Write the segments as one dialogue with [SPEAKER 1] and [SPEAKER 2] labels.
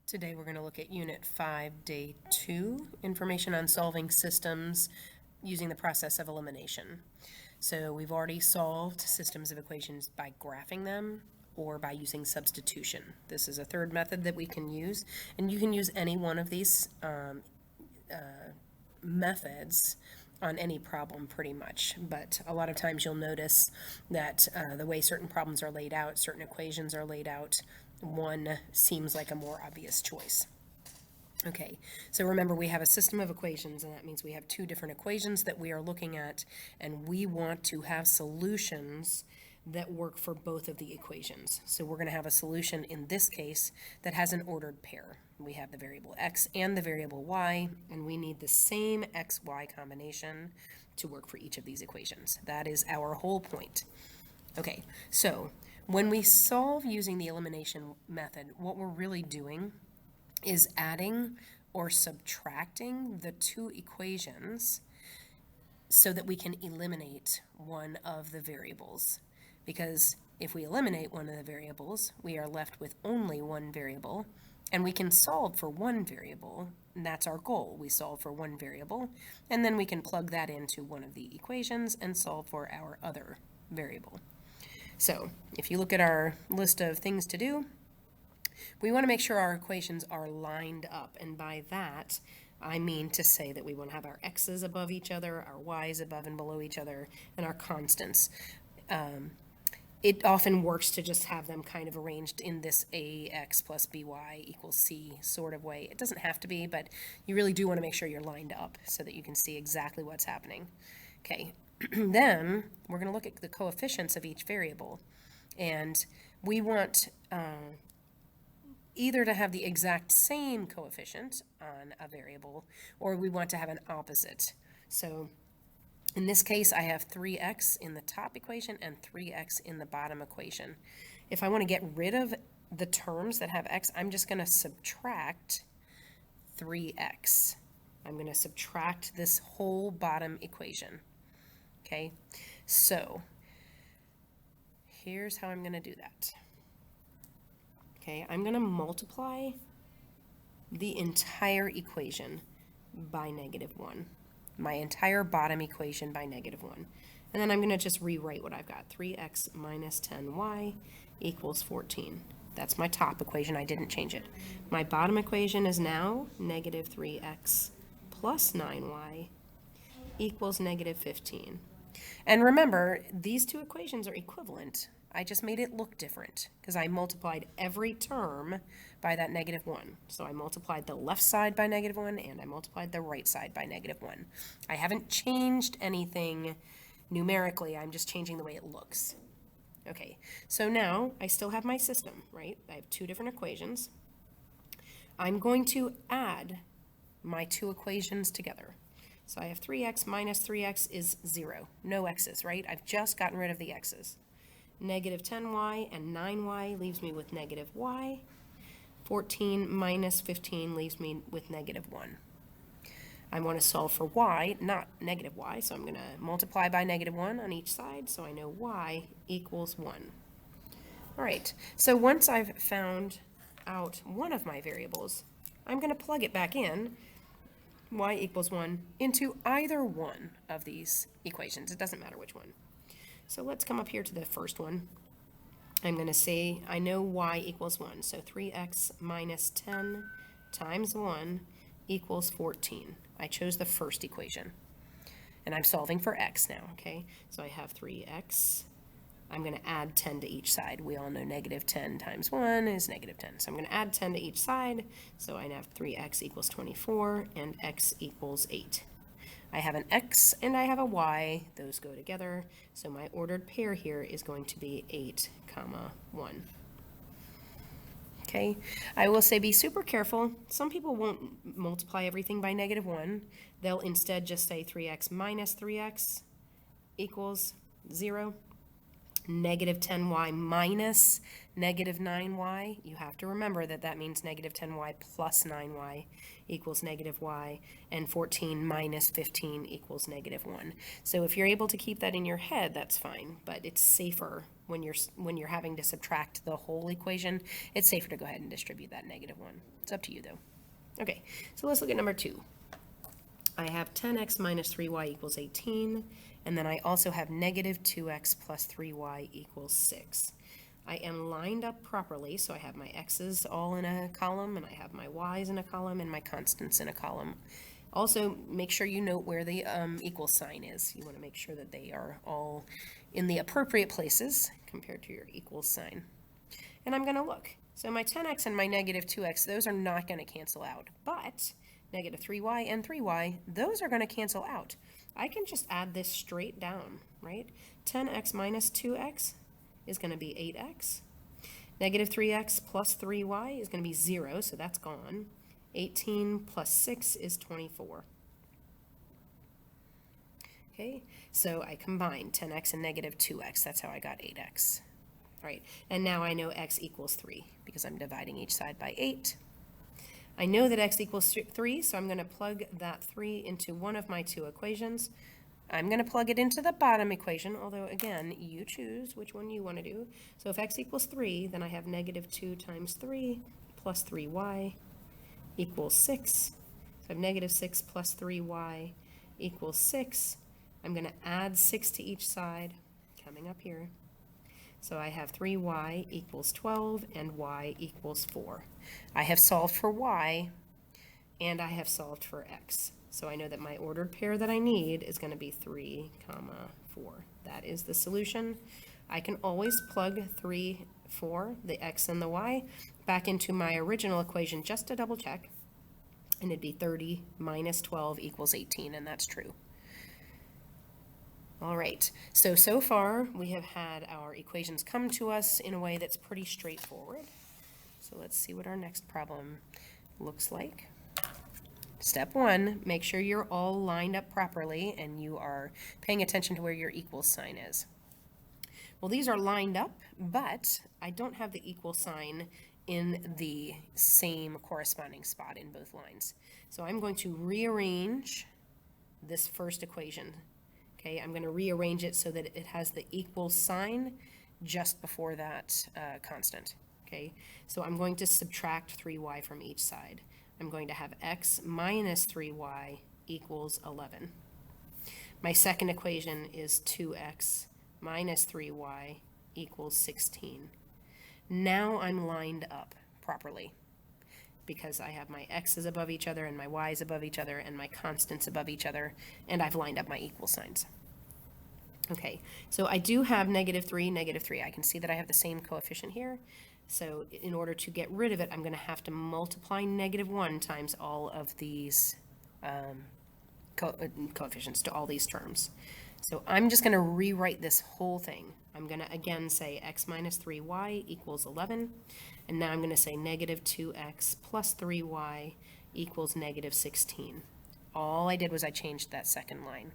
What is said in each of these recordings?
[SPEAKER 1] Today we're going to look at Unit 5, Day 2, Information on Solving Systems using the process of elimination. So we've already solved systems of equations by graphing them or by using substitution. This is a third method that we can use, and you can use any one of these methods on any problem pretty much, but a lot of times you'll notice that the way certain problems are laid out, certain equations are laid out, one seems like a more obvious choice. Okay, so remember we have a system of equations, and that means we have two different equations that we are looking at, and we want to have solutions that work for both of the equations. So we're going to have a solution in this case that has an ordered pair. We have the variable x and the variable y, and we need the same x-y combination to work for each of these equations. That is our whole point. Okay, so when we solve using the elimination method, what we're really doing is adding or subtracting the two equations so that we can eliminate one of the variables. Because if we eliminate one of the variables, we are left with only one variable, and we can solve for one variable, and that's our goal. We solve for one variable, and then we can plug that into one of the equations and solve for our other variable. So if you look at our list of things to do, we want to make sure our equations are lined up, and by that I mean to say that we want to have our x's above each other, our y's above and below each other, and our constants. It often works to just have them kind of arranged in this ax plus by equals c sort of way. It doesn't have to be, but you really do want to make sure you're lined up so that you can see exactly what's happening. Okay, then we're going to look at the coefficients of each variable, and we want either to have the exact same coefficient on a variable, or we want to have an opposite. So in this case, I have 3x in the top equation and 3x in the bottom equation. If I want to get rid of the terms that have x, I'm just going to subtract 3x. I'm going to subtract this whole bottom equation. Okay, so here's how I'm going to do that. Okay, I'm going to multiply the entire equation by -1. My entire bottom equation by -1. And then I'm going to just rewrite what I've got. 3x minus 10y equals 14. That's my top equation. I didn't change it. My bottom equation is now -3x plus 9y equals -15. And remember, these two equations are equivalent. I just made it look different because I multiplied every term by that -1. So I multiplied the left side by -1 and I multiplied the right side by -1. I haven't changed anything numerically, I'm just changing the way it looks. Okay, so now I still have my system, right? I have two different equations. I'm going to add my two equations together. So I have 3x minus 3x is 0. No x's, right? I've just gotten rid of the x's. -10y and 9y leaves me with -y. 14 minus 15 leaves me with -1. I want to solve for y, not -y, so I'm going to multiply by -1 on each side, so I know y equals 1. All right, so once I've found out one of my variables, I'm going to plug it back in, y equals 1, into either one of these equations. It doesn't matter which one. So let's come up here to the first one. I'm going to say I know y equals 1. So 3x minus 10 times 1 equals 14. I chose the first equation. And I'm solving for x now, okay? So I have 3x. I'm going to add 10 to each side. We all know -10 times 1 is -10. So I'm going to add 10 to each side. So I have 3x equals 24 and x equals 8. I have an x and I have a y, those go together, so my ordered pair here is going to be 8, 1. Okay, I will say be super careful. Some people won't multiply everything by -1. They'll instead just say 3x minus 3x equals 0. negative 10y minus negative 9y, you have to remember that that means negative 10y plus 9y equals negative y, and 14 minus 15 equals negative 1. So if you're able to keep that in your head, that's fine, but it's safer when you're having to subtract the whole equation. It's safer to go ahead and distribute that negative 1. It's up to you, though. Okay, so let's look at number 2. I have 10x minus 3y equals 18, and then I also have negative 2x plus 3y equals 6. I am lined up properly, so I have my x's all in a column, and I have my y's in a column, and my constants in a column. Also, make sure you note where the equal sign is. You want to make sure that they are all in the appropriate places compared to your equal sign. And I'm going to look. So my 10x and my negative 2x, those are not going to cancel out, but negative 3y and 3y, those are going to cancel out. I can just add this straight down, right? 10x minus 2x is going to be 8x. Negative 3x plus 3y is going to be 0, so that's gone. 18 plus 6 is 24. Okay, so I combined 10x and negative 2x. That's how I got 8x. All right, and now I know x equals 3 because I'm dividing each side by 8. I know that x equals 3, so I'm going to plug that 3 into one of my two equations. I'm going to plug it into the bottom equation, although again, you choose which one you want to do. So if x equals 3, then I have negative 2 times 3 plus 3y equals 6. So I have negative 6 plus 3y equals 6. I'm going to add 6 to each side, coming up here. So I have 3y equals 12 and y equals 4. I have solved for y and I have solved for x. So I know that my ordered pair that I need is going to be 3, 4. That is the solution. I can always plug 3, 4, the x and the y, back into my original equation just to double check. And it'd be 30 minus 12 equals 18, and that's true. All right, so far we have had our equations come to us in a way that's pretty straightforward. So let's see what our next problem looks like. Step 1, make sure you're all lined up properly and you are paying attention to where your equal sign is. Well, these are lined up, but I don't have the equal sign in the same corresponding spot in both lines. So I'm going to rearrange this first equation. Okay, I'm going to rearrange it so that it has the equal sign just before that constant. Okay, so I'm going to subtract 3y from each side. I'm going to have x minus 3y equals 11. My second equation is 2x minus 3y equals 16. Now I'm lined up properly because I have my x's above each other and my y's above each other and my constants above each other, and I've lined up my equal signs. Okay, so I do have negative 3, negative 3. I can see that I have the same coefficient here. So in order to get rid of it, I'm going to have to multiply negative 1 times all of these coefficients to all these terms. So I'm just going to rewrite this whole thing. I'm going to again say x minus 3y equals 11. And now I'm going to say negative 2x plus 3y equals negative 16. All I did was I changed that second line.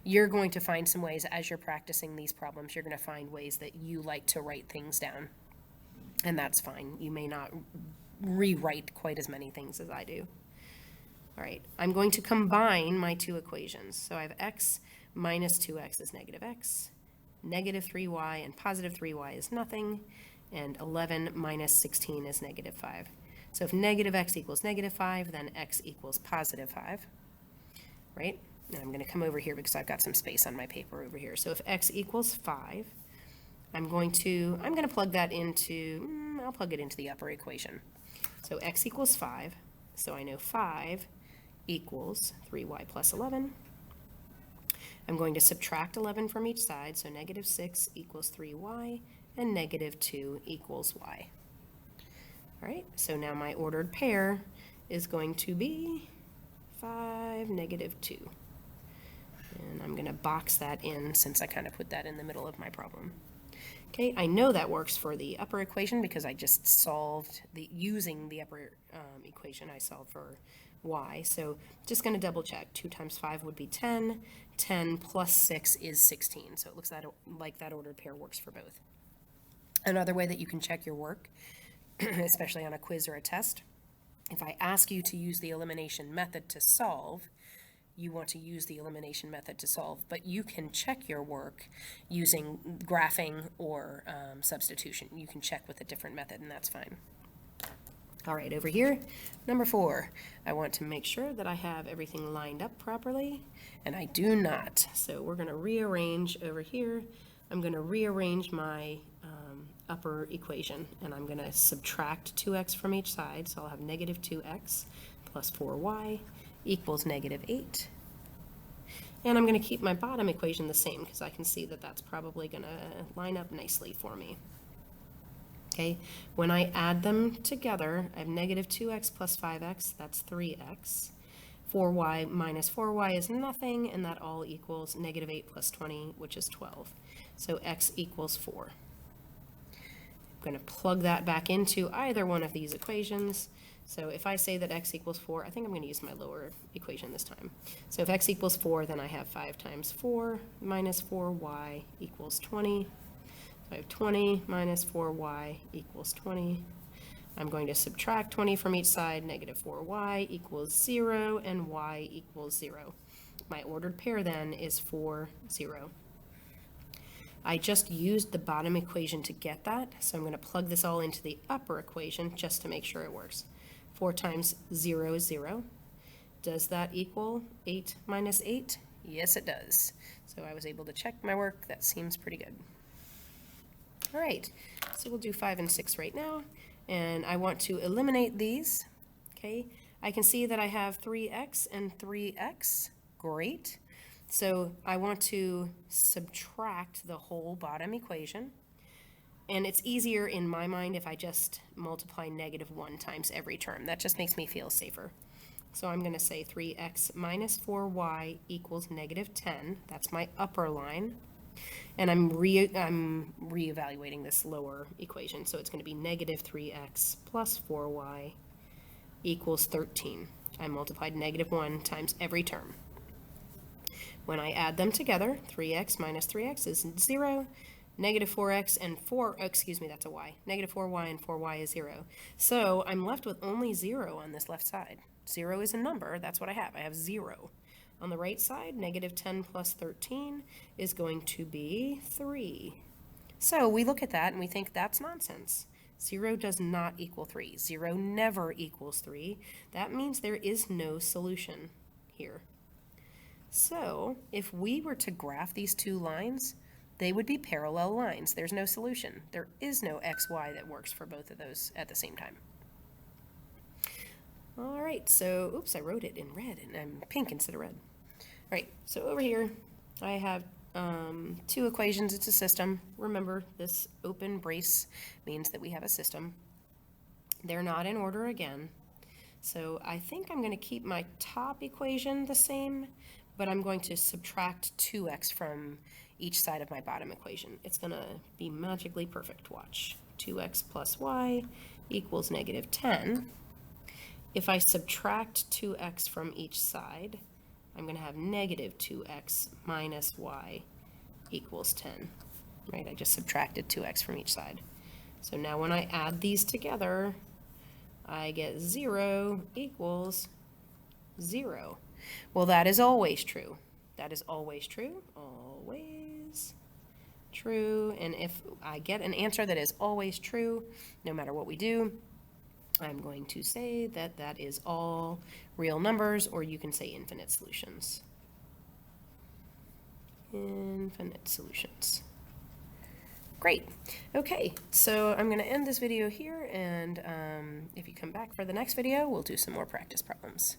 [SPEAKER 1] You're going to find some ways as you're practicing these problems, you're going to find ways that you like to write things down. And that's fine. You may not rewrite quite as many things as I do. All right, I'm going to combine my two equations. So I have x minus 2x is negative x, negative 3y and positive 3y is nothing, and 11 minus 16 is negative 5. So if negative x equals negative 5, then x equals positive 5, right? And I'm going to come over here because I've got some space on my paper over here. So if x equals 5, I'm going to plug that into, I'll plug it into the upper equation. So x equals 5, so I know 5 equals 3y plus 11. I'm going to subtract 11 from each side, so negative 6 equals 3y, and negative 2 equals y. All right, so now my ordered pair is going to be 5, negative 2. And I'm going to box that in since I kind of put that in the middle of my problem. Okay, I know that works for the upper equation because I just solved using the upper equation I solved for y. So just going to double check. 2 times 5 would be 10. 10 plus 6 is 16. So it looks like that ordered pair works for both. Another way that you can check your work, especially on a quiz or a test, if I ask you to use the elimination method to solve, you want to use the elimination method to solve, but you can check your work using graphing or substitution. You can check with a different method, and that's fine. All right, over here, number 4, I want to make sure that I have everything lined up properly, and I do not. So we're going to rearrange over here. I'm going to rearrange my upper equation, and I'm going to subtract 2x from each side, so I'll have negative 2x plus 4y equals negative 8. And I'm going to keep my bottom equation the same because I can see that that's probably going to line up nicely for me. Okay, when I add them together, I have negative 2x plus 5x, that's 3x. 4y minus 4y is nothing, and that all equals negative 8 plus 20, which is 12. So x equals 4. I'm going to plug that back into either one of these equations. So if I say that x equals 4, I think I'm going to use my lower equation this time. So if x equals 4, then I have 5 times 4 minus 4y equals 20. So I have 20 minus 4y equals 20. I'm going to subtract 20 from each side. Negative 4y equals 0, and y equals 0. My ordered pair then is 4, 0. I just used the bottom equation to get that, so I'm going to plug this all into the upper equation just to make sure it works. 4 times 0 is 0. Does that equal 8 minus 8? Yes, it does. So I was able to check my work. That seems pretty good. All right, so we'll do 5 and 6 right now, and I want to eliminate these. Okay, I can see that I have 3x and 3x. Great. So I want to subtract the whole bottom equation. And it's easier in my mind if I just multiply negative 1 times every term. That just makes me feel safer. So I'm going to say 3x minus 4y equals negative 10. That's my upper line. And I'm reevaluating this lower equation. So it's going to be negative 3x plus 4y equals 13. I multiplied negative 1 times every term. When I add them together, 3x minus 3x is 0. Negative 4x and that's a y. Negative 4y and 4y is 0. So I'm left with only 0 on this left side. 0 is a number. That's what I have. I have 0. On the right side, negative 10 plus 13 is going to be 3. So we look at that and we think that's nonsense. 0 does not equal 3. 0 never equals 3. That means there is no solution here. So if we were to graph these two lines, they would be parallel lines. There's no solution. There is no xy that works for both of those at the same time. All right, so, oops, I wrote it in red and I'm pink instead of red. All right, so over here I have 2 equations. It's a system. Remember, this open brace means that we have a system. They're not in order again. So I think I'm going to keep my top equation the same, but I'm going to subtract 2x from each side of my bottom equation. It's going to be magically perfect. Watch. 2x plus y equals negative 10. If I subtract 2x from each side, I'm going to have negative 2x minus y equals 10. Right? I just subtracted 2x from each side. So now when I add these together, I get 0 equals 0. Well, that is always true. That is always true. Always true. And if I get an answer that is always true, no matter what we do, I'm going to say that that is all real numbers, or you can say infinite solutions. Infinite solutions. Great. Okay, so I'm going to end this video here, and if you come back for the next video, we'll do some more practice problems.